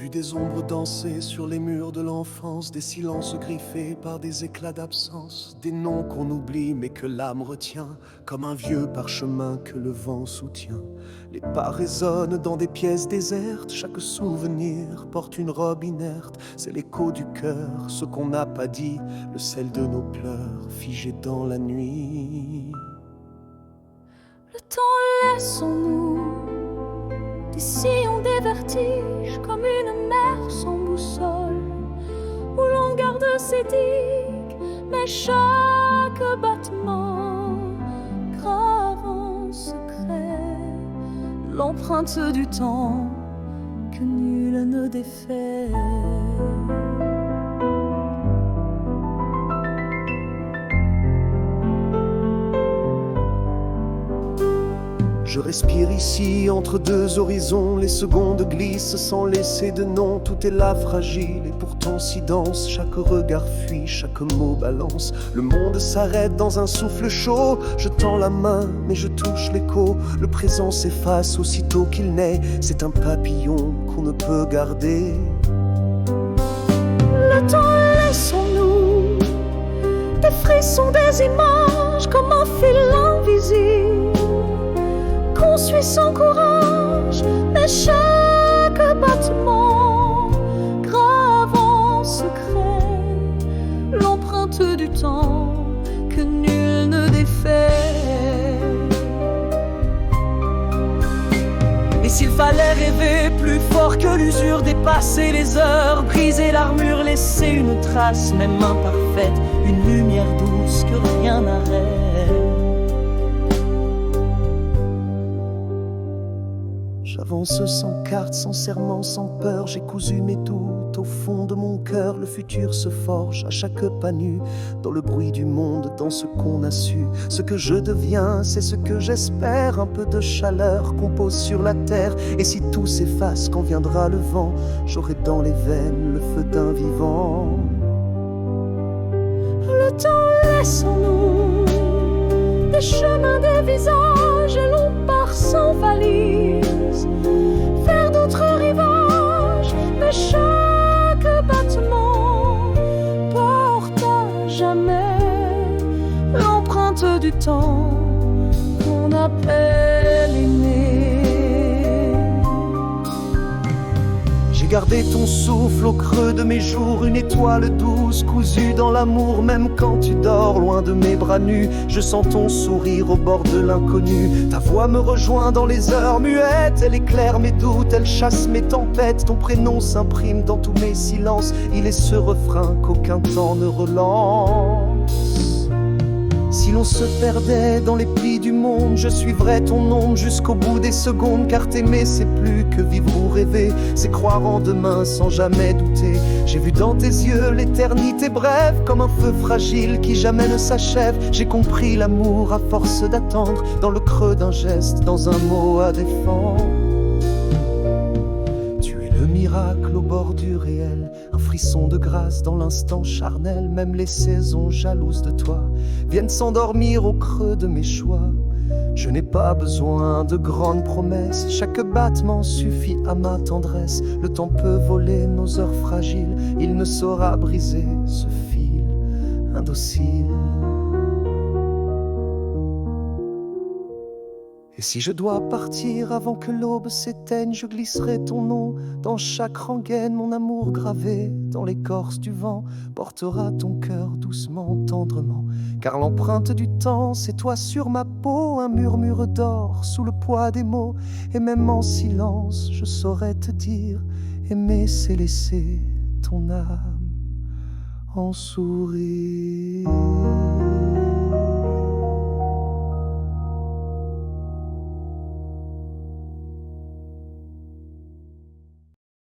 vu des ombres danser sur les murs de l'enfance, des silences griffés par des éclats d'absence, des noms qu'on oublie mais que l'âme retient, comme un vieux parchemin que le vent soutient. Les pas résonnent dans des pièces désertes, chaque souvenir porte une robe inerte. C'est l'écho du cœur, ce qu'on n'a pas dit, le sel de nos pleurs figés dans la nuit. Le temps laisse en nous des sillons, des vertiges, comme une mer sans boussole, où l'on garde ses digues, mais chaque battement grave en secret l'empreinte du temps que nul ne défait. Je respire ici entre deux horizons, les secondes glissent sans laisser de nom. Tout est là fragile et pourtant si dense, chaque regard fuit, chaque mot balance. Le monde s'arrête dans un souffle chaud, je tends la main mais je touche l'écho. Le présent s'efface aussitôt qu'il naît, c'est un papillon qu'on ne peut garder. Le temps laisse en nous des frissons, des images, comme un fil invisible qu'on suit sans courage, mais chaque battement grave en secret l'empreinte du temps que nul ne défait. Et s'il fallait rêver plus fort que l'usure, dépasser les heures, briser l'armure, laisser une trace, même imparfaite, une lumière douce que rien n'arrête. J'avance sans carte, sans serment, sans peur. J'ai cousu mes doutes au fond de mon cœur. Le futur se forge à chaque pas nu, dans le bruit du monde, dans ce qu'on a su. Ce que je deviens, c'est ce que j'espère. Un peu de chaleur qu'on pose sur la terre. Et si tout s'efface quand viendra le vent, j'aurai dans les veines le feu d'un vivant. Le temps laisse en nous des chemins, des visages, et l'on part sans valise vers d'autres rivages, mais chaque battement porte à jamais l'empreinte du temps qu'on appelle aimé. J'ai gardé ton souffle au creux de mes jours, une étoile douce cousue dans l'amour. Même quand tu dors loin de mes bras nus, je sens ton sourire au bord de l'inconnu. Ta voix me rejoint dans les heures muettes, elle éclaire mes doutes, elle chasse mes tempêtes. Ton prénom s'imprime dans tous mes silences, il est ce refrain qu'aucun temps ne relance. Si l'on se perdait dans les plis du monde, je suivrais ton ombre jusqu'au bout des secondes. Car t'aimer c'est plus que vivre ou rêver, c'est croire en demain sans jamais douter. J'ai vu dans tes yeux l'éternité brève, comme un feu fragile qui jamais ne s'achève. J'ai compris l'amour à force d'attendre, dans le creux d'un geste, dans un mot à défendre. Le miracle au bord du réel, un frisson de grâce dans l'instant charnel. Même les saisons jalouses de toi viennent s'endormir au creux de mes choix. Je n'ai pas besoin de grandes promesses, chaque battement suffit à ma tendresse. Le temps peut voler nos heures fragiles, il ne saura briser ce fil indocile. Et si je dois partir avant que l'aube s'éteigne, je glisserai ton nom dans chaque rengaine. Mon amour gravé dans l'écorce du vent portera ton cœur doucement, tendrement. Car l'empreinte du temps, c'est toi sur ma peau, un murmure d'or sous le poids des mots. Et même en silence, je saurais te dire, aimer c'est laisser ton âme en sourire.